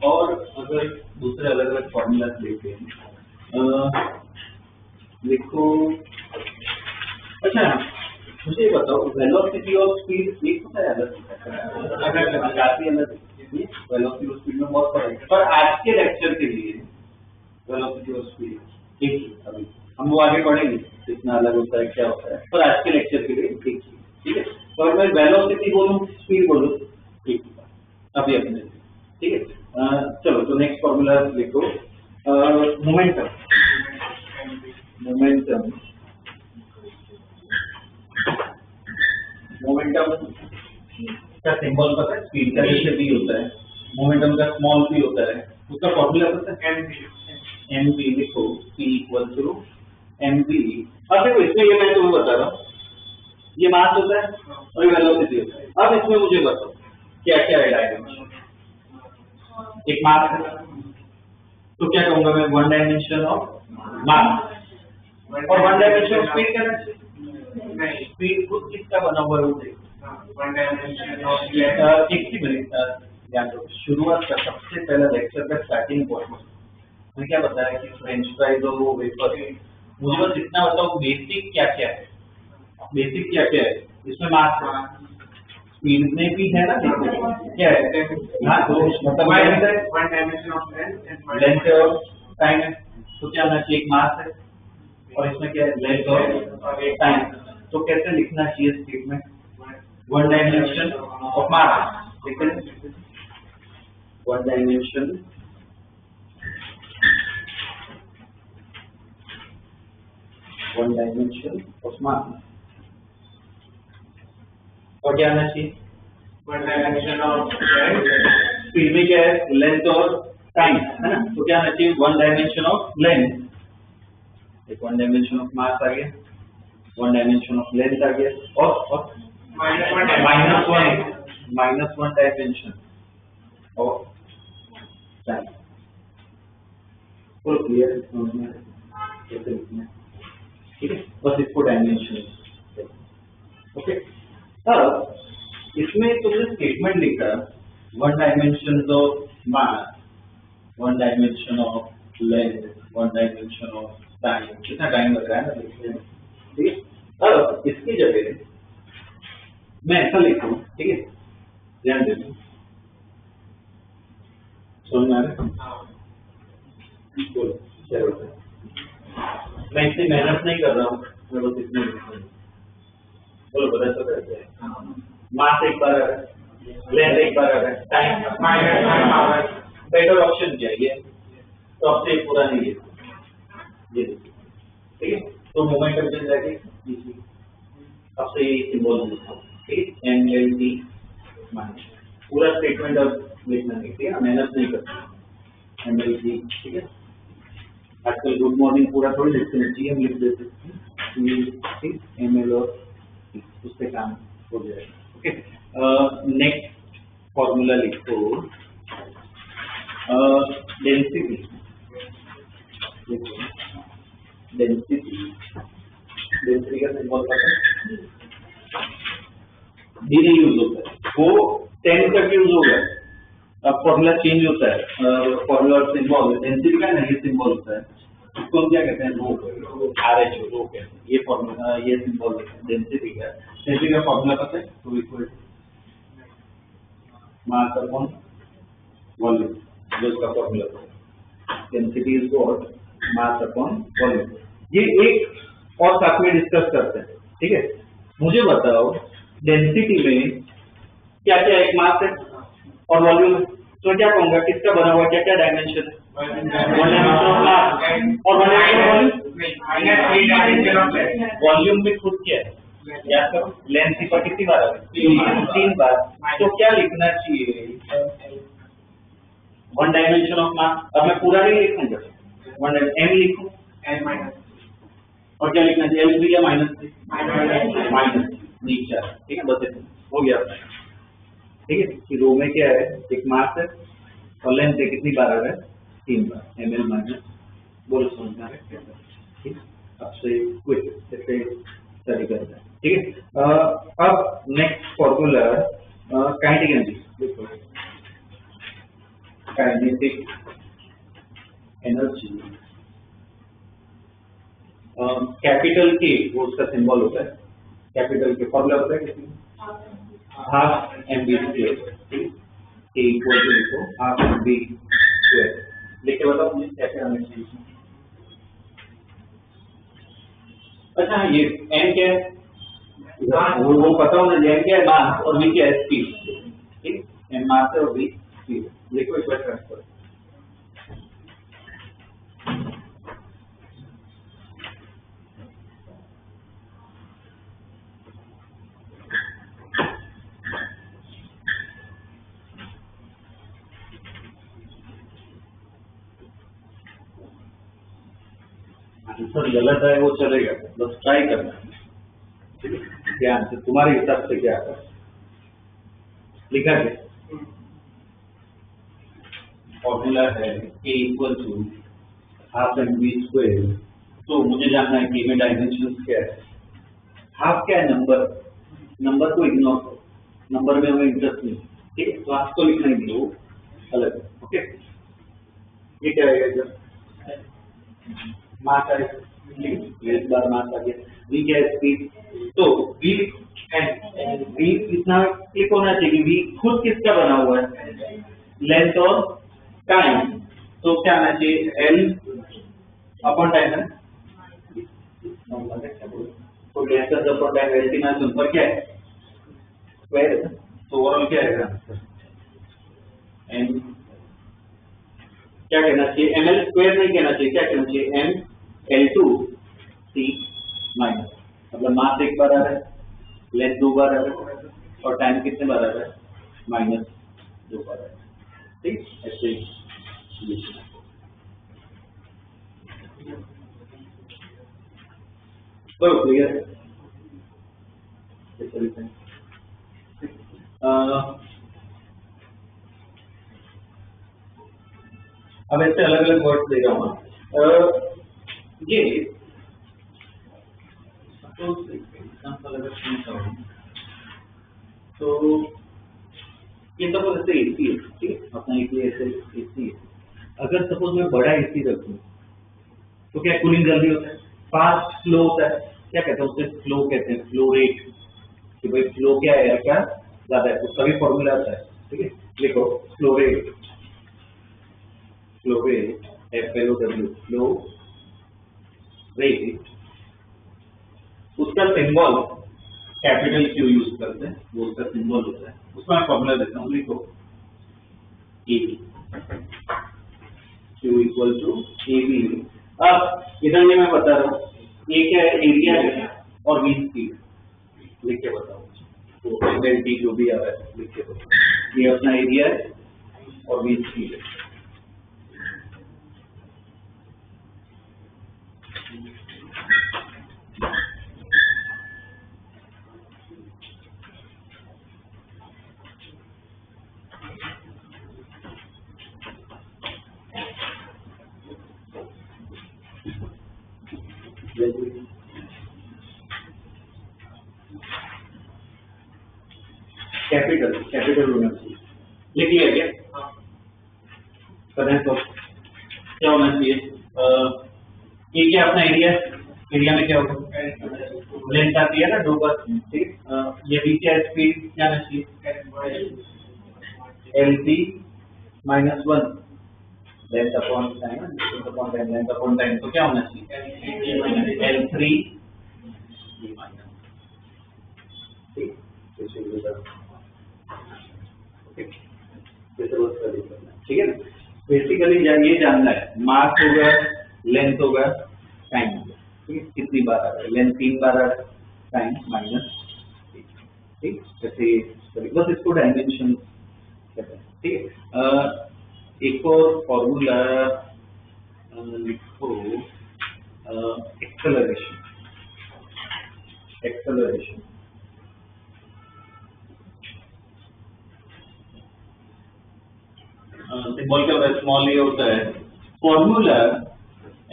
और अगर दूसरे अलग अलग फॉर्मूला लेते हैं लिखो। अच्छा मुझे ये बताओ, वेलोसिटी और स्पीड एक होता है अलग काफी अलग है। वेलोसिटी और स्पीड में बहुत फर्क है, पर आज के लेक्चर के लिए वेलोसिटी और स्पीड एक ही। अभी हम वो आगे पढ़ेंगे कितना अलग होता है क्या होता है, पर आज के लेक्चर के लिए एक ही। ठीक है, तो अगर मैं वेलोसिटी बोलूँ स्पीड बोलूँ एक ही बात अभी अपने। ठीक है, चलो तो नेक्स्ट फॉर्मूला लिखो। मोमेंटम मोमेंटम मोमेंटम का सिंबल पता है, स्पीड का जैसे v होता है, मोमेंटम का स्मॉल p होता है, उसका फॉर्मूला पता है mv। लिखो p इक्वल टू mv। अब देखो इसमें ये मैं तुम्हें बता रहा हूँ, ये मास होता है और ये वेलोसिटी होता है। अब इसमें मुझे बताओ क्या क्या है डायमेंशन। एक मास है तो क्या कहूंगा मैं, वन डायमेंशन ऑफ मास, और वन डायमेंशन ऑफ स्पीड करना चाहिए। नहीं, स्पीड खुद किसका बना हुआ है वो देखो, वन डायमेंशन ऑफ। एक ही मिनट ध्यान दो, शुरुआत का सबसे पहला लेक्चर का स्टार्टिंग पॉइंट मैंने क्या बताया कि फ्रेंच फ्राइज और वो वेफर, मुझे बस इतना बताओ बेसिक क्या क्या है। बेसिक क्या क्या है इसमें, मास स्पीड में भी है ना, क्या है हाँ, तो मतलब वन डायमेंशन ऑफ लेंथ और टाइम है, तो क्या होना चाहिए, एक मास है और इसमें क्या है लेंथ और एक टाइम। तो कैसे लिखना चाहिए statement, one dimension of mass, one dimension of mass, और क्या आना चाहिए, वन डायमेंशन ऑफ स्पीड में क्या है लेंथ और टाइम है ना, तो क्या आना चाहिए वन डायमेंशन ऑफ लेंथ। एक वन डायमेंशन ऑफ मास आ गया, वन डायमेंशन ऑफ लेंथ आ गया, और minus one dimension of time. Full clear कैसे लिखना है, ठीक है, बस इसको डायमेंशन। ओके, अब इसमें तुमने स्टेटमेंट लिखा one dimension of mass, one dimension of length, one dimension of time. कितना टाइम लग रहा है ना लिखने में, ठीक है। अब इसकी जगह मैं ऐसा लिखूं, ठीक है, ध्यान देना, समझ में आ रहा है, मैं इतनी मेहनत नहीं कर रहा हूँ, मैं बस इतने बोलो पता चल रहा है। मास एक बार आ रहा है, लेंथ एक बार आ रहा है, टाइम बेटर ऑप्शन चाहिए, तो अब से पूरा नहीं है ये, ठीक है। तो मोमेंटम चल जाएगी, अब से ये सिंबल लिखा, ठीक है, MLT माइनस, पूरा स्टेटमेंट अब लिखना नहीं, ठीक है, मेहनत नहीं करना, MLT, ठीक है। आजकल गुड मॉर्निंग पूरा थोड़ी लिखते हैं, GM लिख देते हैं, ठीक, ML और उससे काम हो जाएगा। ओके, नेक्स्ट फॉर्मूला लिखो, डेंसिटी, डेंसिटी का सिंबल पता है, डी नहीं यूज होता है, वो 10 तक यूज होगा, अब फॉर्मूला चेंज होता है, फॉर्मूला सिंबल डेंसिटी का नहीं सिंबल होता है, इसको हम क्या कहते हैं, रो, RH रो कहते हैं। ये फॉर्मूला, ये सिंबल डेंसिटी का फॉर्मूला पता है, तो इक्वल मास अपॉन वॉल्यूम, जो इसका फॉर्मूला है, density is what, mass upon volume. ये एक और साथ में डिस्कस करते हैं, ठीक है। मुझे बताओ डेंसिटी में क्या क्या, एक मास है और वॉल्यूम है, तो क्या कहूंगा किसका बना हुआ, क्या क्या डायमेंशन है, वन डायमेंशन ऑफ मास और वन डायमेंशन ऑफ वॉल्यूम में खुद क्या है, याद करो, लेंथ की कितनी बार है, 3 बार, तो क्या लिखना चाहिए, वन डायमेंशन ऑफ मास। अब मैं पूरा नहीं लिखूंगा, वन m लिखूं, n माइनस, और क्या लिखना चाहिए, L3 या माइनस नीचे, ठीक है, बस इतना हो गया, ठीक है। कि रो में क्या है, एक मास है और लेंथ है, कितनी बार आ रहा है, 3 बार, ml माइनस, बोलो समझना है, ठीक, अब से क्विक ऐसे स्टडी करना है, ठीक है। अब नेक्स्ट फॉर्मूला काइनेटिक एनर्जी, देखो काइनेटिक एनर्जी कैपिटल के वो उसका सिंबल होता है, कैपिटल के फॉर्मूला होता है किसी half M B square, A equal to लिखो हाफ एम बी स्क्वायर। लिख के बताओ मुझे कैसे आना चाहिए। अच्छा ये एन क्या है, वो पता होना चाहिए, एन क्या है मास और वी क्या है स्पीड, ठीक, एन मास है और वी स्पीड। लिखो एक बार ट्रांसफर। आंसर गलत है वो चलेगा, बस ट्राई करना, ठीक है, ध्यान से तुम्हारे हिसाब से क्या है लिखा है। फॉर्मूला है A equal to half M B square. तो मुझे जानना है कि में डायमेंशन क्या है, हाफ क्या है नंबर, नंबर को इग्नोर करो, नंबर में हमें इंटरेस्ट नहीं, ठीक है, तो हाफ को लिखना ही नहीं, वो अलग है, ओके। ये क्या है मास है, एक बार मास आ गया, वी क्या है स्पीड, तो वी एंड वी कितना क्लिक होना चाहिए, वी खुद किसका बना हुआ है, लेंथ और टाइम, तो क्या आना चाहिए एल अपॉन टाइम है, तो लेंथ अपॉन टाइम एल ना ऊपर क्या है स्क्वायर है, तो ओवरऑल क्या है एम, क्या कहना चाहिए एम एल स्क्वायर नहीं कहना चाहिए, क्या कहना चाहिए एम एल टू सी माइनस, मतलब मास एक बार आ रहा है, लेंथ दो बार आ रहा है और टाइम कितने बार आ रहा है माइनस दो बार आ रहा है, ठीक, ऐसे तो क्लियर है। अब ऐसे अलग अलग वर्ड दे रहा हूँ, ये तो ये सपोज ऐसे एसी है, ठीक है, अपना ऐसे एसी है, अगर सपोज मैं बड़ा एसी रखूं तो क्या कूलिंग जल्दी होता है, फास्ट फ्लो होता है, क्या कहते हैं उसे फ्लो कहते हैं, फ्लो रेट, कि भाई फ्लो क्या है क्या ज्यादा है, उसका भी फॉर्मूला आता है, ठीक है, लिखो flow rate, flow rate FLOW flow rate, उसका सिंबल कैपिटल क्यू यूज करते हैं, वो उसका सिंबल होता है, उसका मैं फॉर्मूला देता हूँ, लिखो A Q equal to A B. अब इधर ये मैं बता रहा हूँ, ये क्या है एरिया है और वी स्पीड, लिख के बताओ, तो एल टी जो भी आ रहा है लिख के बताओ, ये अपना एरिया है और वी स्पीड है, कैपिटल कैपिटल होना चाहिए, लिख लिया क्या करें तो क्या होना चाहिए, ये क्या अपना एरिया, एरिया में क्या होगा लेंथ आती है ना दो बार, ठीक, ये भी क्या स्पीड क्या आना चाहिए L T minus one length upon time, upon time length upon time, तो क्या होना चाहिए एल थ्री माइनस, ठीक, ठीक है ना। बेसिकली ये जानना है मास होगा, लेंथ होगा, टाइम होगा, ठीक है, कितनी बार आ रहा है, लेंथ 3 बार आ रहा है, टाइम माइनस, ठीक, जैसे बस इसको डायमेंशन कहते हैं, ठीक है। एक और फॉर्मूला लिखो एक्सेलरेशन, एक्सेलरेशन सिंबल क्या होता है, स्मॉल ए होता है, फॉर्मूला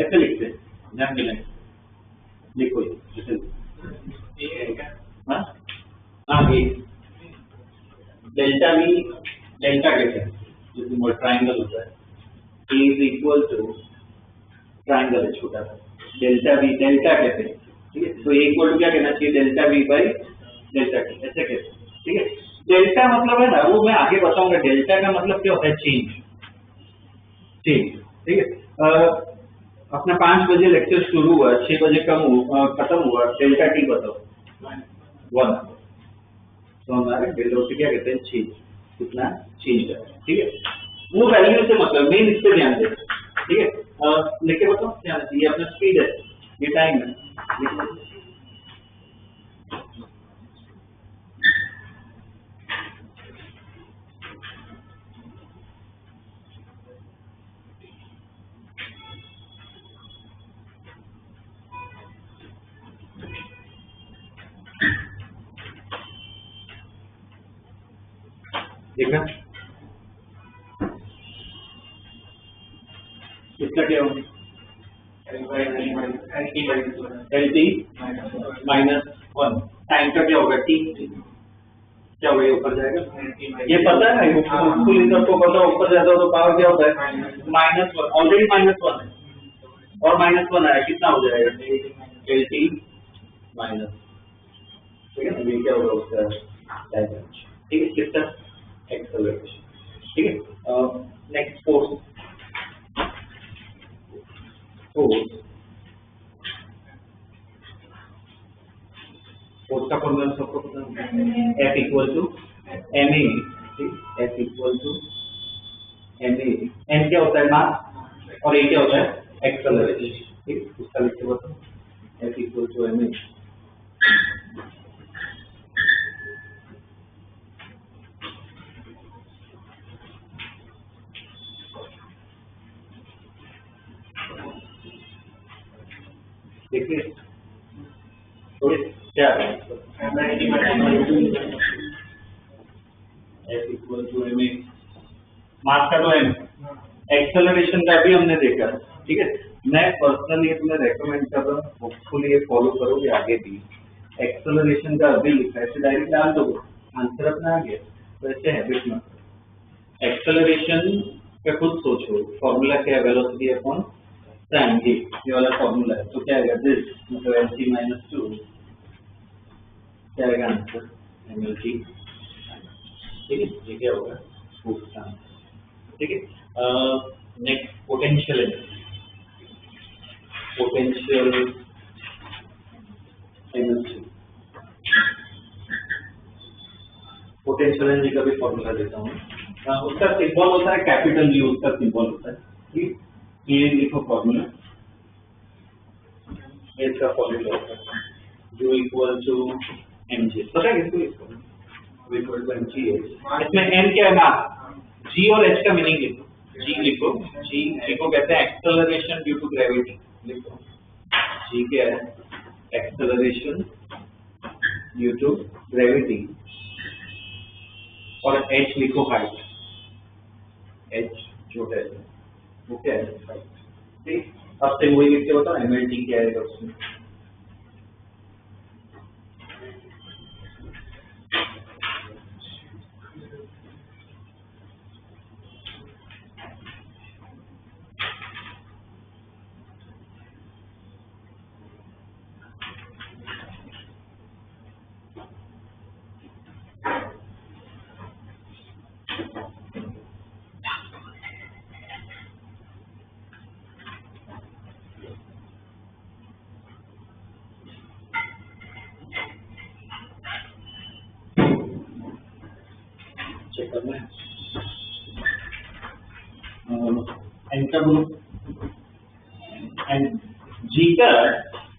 ऐसे लिखते हैं, ध्यान देना, लिखो जैसे हाँ ये डेल्टा भी डेल्टा कैसे है, जैसे ट्राइंगल होता है, ए इज इक्वल टू ट्राइंगल है छोटा सा, डेल्टा वी डेल्टा कहते हैं, ठीक है। तो इक्वल टू क्या कहना चाहिए, delta we by delta T, ऐसे कहते हैं, ठीक है। डेल्टा मतलब है ना, वो मैं आगे बताऊंगा, डेल्टा का मतलब क्या होता है, चेंज, ठीक है। अपना 5 बजे लेक्चर शुरू हुआ, 6 बजे खत्म हुआ, डेल्टा टी बताओ, 1। तो हमारे वेलोसिटी क्या कहते हैं, चेंज, कितना चेंज है, ठीक है। वो वैल्यू से मतलब मेन इस पे ध्यान दे, ठीक है। लिख के बताओ क्या आना चाहिए, अपना स्पीड है, ये टाइम है, देखा इसका क्या होगा, एल टी -1, टाइम का क्या होगा, टी, क्या होगा, ये ऊपर जाएगा, ये पता है ना, फुल इधर को पता, ऊपर जाता हो तो पावर क्या होता है, -1, ऑलरेडी -1 है, और -1 आया, कितना हो जाएगा, एल टी माइनस, ठीक है ना, ये क्या होगा उसका डायमेंशन, ठीक है, कितना एक्सेलरेशन, ठीक है। नेक्स्ट फोर्स का फॉर्मूला सबको पता है, F equal to M A, F equal to M A, N क्या होता है मास, और ए क्या होता है एक्सेलरेशन, ठीक, उसका लिख के बताओ, F equal to M A, देखिए थोड़ी क्या है, F equal to M A, mass का तो एम, एक्सेलरेशन का भी हमने देखा, ठीक है। मैं पर्सनली तुम्हें रेकमेंड कर रहा हूँ, होपफुली ये फॉलो करोगे आगे भी, एक्सेलरेशन का अभी लिखा है, ऐसे डायरेक्ट डाल दो, आंसर अपना आ गया, तो ऐसे हैबिट मत, एक्सेलरेशन पे खुद सोचो, फॉर्मूला क्या है, वेलोसिटी अपॉन टाइम, ये वाला फॉर्मूला है, तो क्या आएगा, दिस मतलब एल टी -2, क्या आएगा आंसर, एम एल टी, ठीक है, ये क्या होगा, फोर्स का आंसर, ठीक है। Next potential energy, potential energy, potential energy का भी फॉर्मूला देता हूँ, उसका सिंबल होता है कैपिटल यू, उसका सिंबल होता है, ठीक, ये लिखो फॉर्मूला, इसका फॉर्मूला होता है U equal to M G, पता है किसको, इसको इक्वल टू एम जी है, इसमें एम क्या है मास, जी और एच का मीनिंग लिखो, जी लिखो, जी लिखो कहते हैं एक्सेलरेशन ड्यू टू ग्रेविटी, लिखो जी क्या है, एक्सेलरेशन ड्यू टू ग्रेविटी, और एच लिखो हाइट, एच जो है वो क्या है, हाइट, ठीक। अब से वही लिख के बताओ, एम एल टी क्या है उसमें, चेक करना है, एन का ग्रुप, एंड जी का,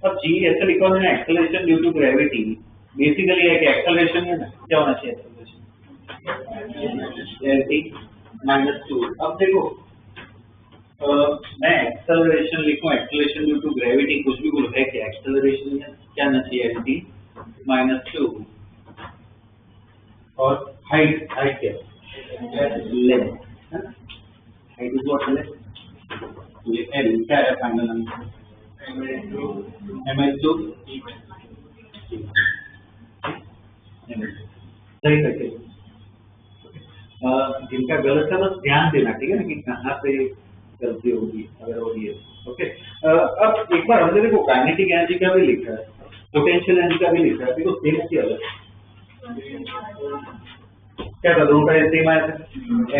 अब जी ऐसे लिखा है acceleration due to gravity, basically है कि एक्सेलरेशन है ना, क्या होना चाहिए एक्सेलरेशन, एल टी -2, अब देखो मैं एक्सेलरेशन लिखूं, एक्सेलरेशन ड्यू टू ग्रेविटी, कुछ भी बोलो है कि एक्सेलरेशन क्या आना चाहिए, एल टी -2, और हाइट, हाइट क्या है, length, height is what, length, L क्या है फाइनल आंसर, ml2 सही करके, जिनका गलत है बस ध्यान देना, ठीक है ना, कि कहाँ पे गलती होगी अगर हो रही है। ओके, अब एक बार हमने देखो काइनेटिक एनर्जी का भी लिखा है, पोटेंशियल एनर्जी का भी लिखा है, देखो सेम है कि अलग? क्या था दोनों का सेम आया था,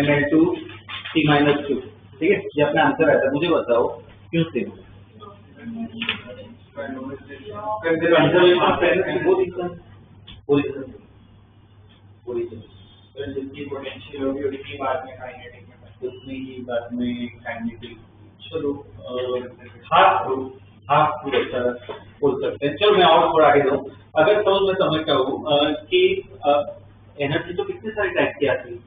Ml2T-2, ठीक है, ये अपना आंसर आया था। मुझे बताओ क्यों सेम? जितनी पोटेंशियल होगी उतनी बाद में काइनेटिक में, उतनी ही बाद में काइनेटिक। चलो हाफ ऐसा बोल सकते हैं। चलो मैं और थोड़ा आगे जाऊँ। अगर तो मैं समझता हूँ कि एनर्जी तो कितने सारे टाइप की आती है,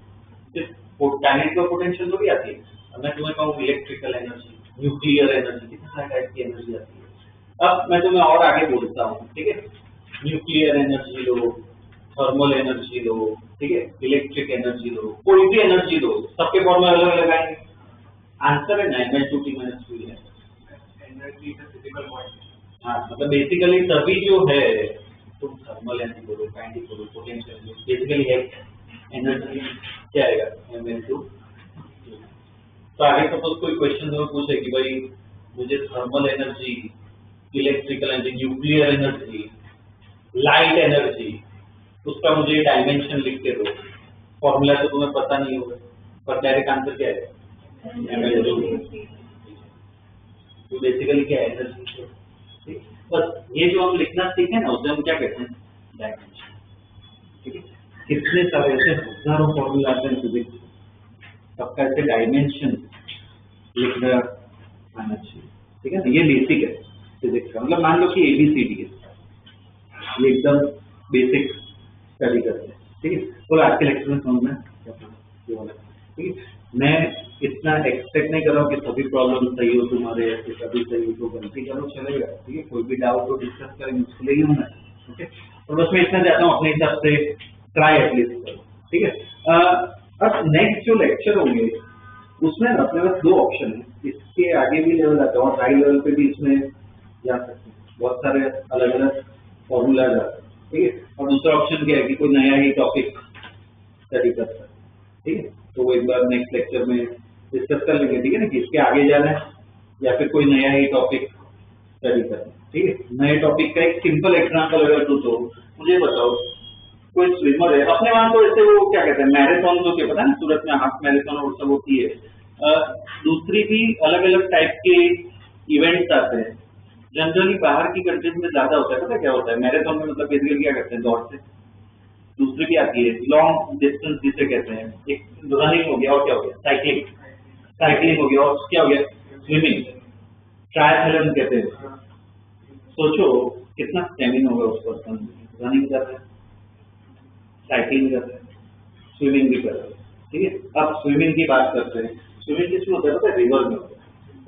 सिर्फ काइनेटिक और पोटेंशियल तो भी आती है। अब मैं तुम्हें कहूँ इलेक्ट्रिकल एनर्जी, न्यूक्लियर एनर्जी, कितने सारे टाइप की एनर्जी आती है। अब मैं तुम्हें और आगे बोलता हूँ, ठीक है, nuclear energy low, thermal energy low, ठीक है, इलेक्ट्रिक एनर्जी लो, कोई भी एनर्जी लो, सबके फॉर्मूला अलग अलग आएंगे। आंसर है Ml2T-2 है। Energy is physical quantity. हाँ, मतलब बेसिकली सभी जो है, तुम थर्मल एनर्जी बोलो, काइनेटिक बोलो, पोटेंशियल बोलो, बेसिकली है एनर्जी क्या आएगा, Ml2। तो आगे सपोज कोई क्वेश्चन तुम्हें पूछे कि भाई मुझे thermal energy, electrical energy, nuclear energy, light energy, उसका मुझे डायमेंशन लिख के दो। फॉर्मूला तो तुम्हें पता नहीं होगा, पर डायरेक्ट आंसर क्या है, Ml2। तो बेसिकली क्या है, एनर्जी। बस ये जो हम लिखना सीखे ना, उसे हम क्या कहते हैं, डायमेंशन। ठीक है, कितने सारे ऐसे हजारों फॉर्मूला आते हैं फिजिक्स, सबका ऐसे डायमेंशन लिखना आना चाहिए। ठीक है, ये बेसिक है फिजिक्स का। मतलब मान लो कि ABCD है, ये एकदम बेसिक स्टडी करते हैं। ठीक है, तो आज के लेक्चर में समझना ठीक है। मैं इतना एक्सपेक्ट नहीं कर रहा हूँ कि सभी प्रॉब्लम सही हो तुम्हारे, ऐसे सभी सही हो, तो गलती करो चलेगा। ठीक है, कोई भी डाउट हो डिस्कस करेंगे, उसके लिए ही होना है। ओके, और बस मैं इतना चाहता हूँ अपने हिसाब से ट्राई एटलीस्ट करो। ठीक है, अब नेक्स्ट जो लेक्चर होंगे उसमें अपने पास दो ऑप्शन है, इसके आगे भी लेवल आता है और हाई लेवल पे भी इसमें जा सकते हैं, बहुत सारे अलग अलग फॉर्मूला आते हैं। ठीक है, और दूसरा ऑप्शन क्या है कि कोई नया ही टॉपिक स्टडी कर सकते हैं। ठीक है, तो वो एक बार नेक्स्ट लेक्चर में डिस्कस कर लेंगे। ठीक है ना, कि इसके आगे जाना है या फिर कोई नया ही टॉपिक स्टडी करना है। ठीक है, नए टॉपिक का एक सिंपल एग्जांपल अगर दूं तो मुझे बताओ, कोई स्विमर है अपने वहां, तो ऐसे वो क्या कहते हैं, मैराथन जो के पता है ना, सूरत में हाफ मैराथन और सब होती है। दूसरी भी अलग अलग टाइप के इवेंट्स आते हैं, जनरली बाहर की कंट्रीज में ज्यादा होता है। पता क्या होता है, मैराथन में मतलब बेसिकली क्या करते हैं, दौड़ से। दूसरी भी आती है लॉन्ग डिस्टेंस जिसे कहते हैं, एक रनिंग हो गया और क्या हो गया, साइकिलिंग हो गया और क्या हो गया, स्विमिंग, ट्रायथलन कहते हैं। सोचो कितना स्टेमिना होगा उस पर्सन, रनिंग कर रहे हैं, साइकिलिंग कर रहे हैं, स्विमिंग भी कर रहे हैं। ठीक है, अब स्विमिंग की बात करते हैं। स्विमिंग किसमें होता है, पता है, रिवर में होता है।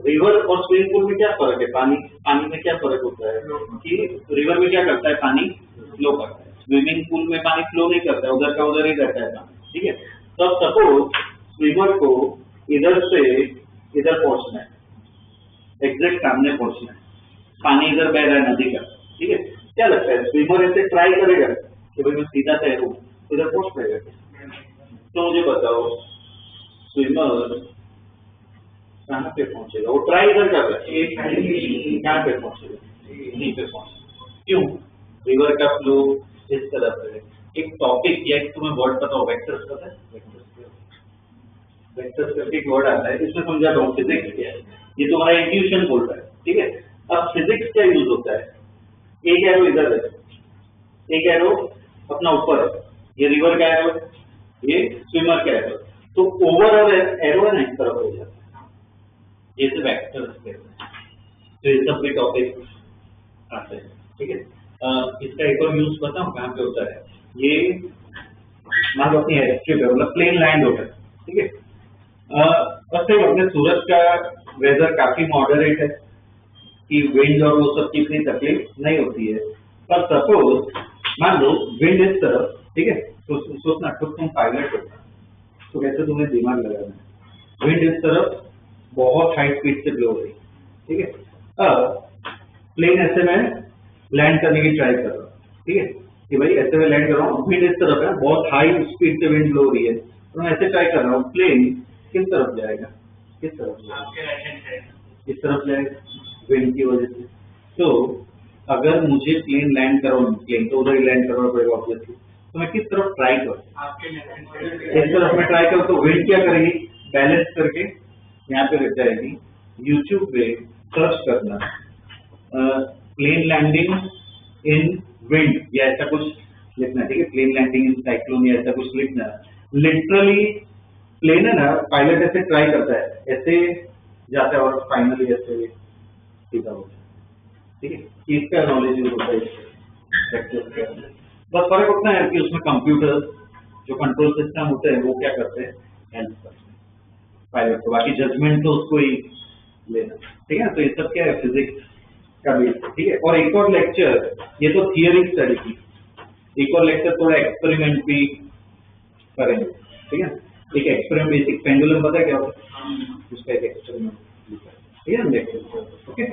रिवर और स्विमिंग पूल में क्या फर्क है, पानी में क्या फर्क होता है कि रिवर में क्या करता है, पानी फ्लो करता है, स्विमिंग पूल में पानी फ्लो नहीं करता है, उधर का उधर ही रहता है पानी। ठीक है, तो अब सपोज स्विमर को इधर से इधर पहुंचना है, एग्जैक्ट सामने पहुंचना है, पानी इधर बह रहा है नदी का। ठीक है, क्या लगता है स्विमर ऐसे ट्राई करेगा कि भाई मैं सीधा तैरूं, इधर पहुंच पाएगा? तो मुझे बताओ स्विमर कहाँ पे पहुंचेगा, वो ट्राई इधर कर रहा है, कहाँ पे पहुंचेगा, यहीं पे पहुंचेगा। क्यों, रिवर का फ्लो इस तरफ है। एक टॉपिक या एक तुम्हें वर्ड पता हो, वेक्टर्स पता है, वेक्टर्स करके एक वर्ड आता है, इसमें समझा दो फिजिक्स क्या है, ये तुम्हारा इंट्यूशन बोल रहा है। ठीक है, अब फिजिक्स क्या यूज होता है, एक एरो इधर है, एक एरो अपना ऊपर है, ये रिवर का एरो, ये स्विमर का एरो, तो ओवरऑल एरो है ना इस तरफ हो जाता है, ये सब वेक्टर्स कहते हैं। तो ये सब भी टॉपिक आते हैं। ठीक है, इसका एक और यूज बताऊं कहाँ पे होता है, ये मान लो अपनी एयरस्ट्रिप है, मतलब प्लेन लैंड होता है। ठीक है, बस अपने सूरत का वेदर काफी मॉडरेट है कि विंड और वो सब की इतनी तकलीफ नहीं होती है। पर सपोज मान लो विंड इस तरफ, ठीक है, तो सोचना खुद तुम पायलट हो, तो कैसे तुम्हें दिमाग लगाना है, विंड इस तरफ बहुत हाई स्पीड से ब्लो हो रही। ठीक है, अब प्लेन ऐसे में लैंड करने की ट्राई कर रहा हूँ। ठीक है, कि भाई ऐसे में लैंड कर रहा हूँ, विंड इस तरफ है, बहुत हाई स्पीड से विंड ब्लो हो रही है, तो मैं ऐसे ट्राई कर रहा हूँ, प्लेन किस तरफ जाएगा, किस तरफ जाएगा? आपके राइट हैंड साइड। इस तरफ जाएगा विंड की वजह से। तो अगर मुझे प्लेन लैंड करवाना, प्लेन तो उधर ही लैंड करवाना पड़ेगा ऑब्वियसली, तो मैं किस तरफ ट्राई करूँ? आपके लेफ्ट हैंड साइड। इस तरफ में ट्राई करूँ तो विंड क्या करेगी, बैलेंस करके यहाँ पे रख जाएगी। यूट्यूब पे सर्च करना प्लेन लैंडिंग इन विंड या ऐसा कुछ लिखना, ठीक है, प्लेन लैंडिंग इन साइक्लोन या ऐसा कुछ लिखना। लिटरली प्लेन है ना, पायलट ऐसे ट्राई करता है, ऐसे जाता है और फाइनली ऐसे सीधा होता है, ठीक है। इसका नॉलेज यूज होता है इससे। बस फर्क उतना है कि उसमें कंप्यूटर जो कंट्रोल सिस्टम होते हैं वो क्या करते हैं, हेल्प करते हैं पायलट को, बाकी जजमेंट तो उसको ही लेना, ठीक है। तो ये सब क्या है, फिजिक्स का भी, ठीक है। और एक और लेक्चर, ये तो थियरी स्टडी की, एक और लेक्चर थोड़ा एक्सपेरिमेंट भी करेंगे, ठीक है। एक एक्सपेरिमेंट, बेसिक पेंडुलम पता है क्या होता है, उसका एक एक्सपेरिमेंट, ठीक है, लेक्चर, ओके।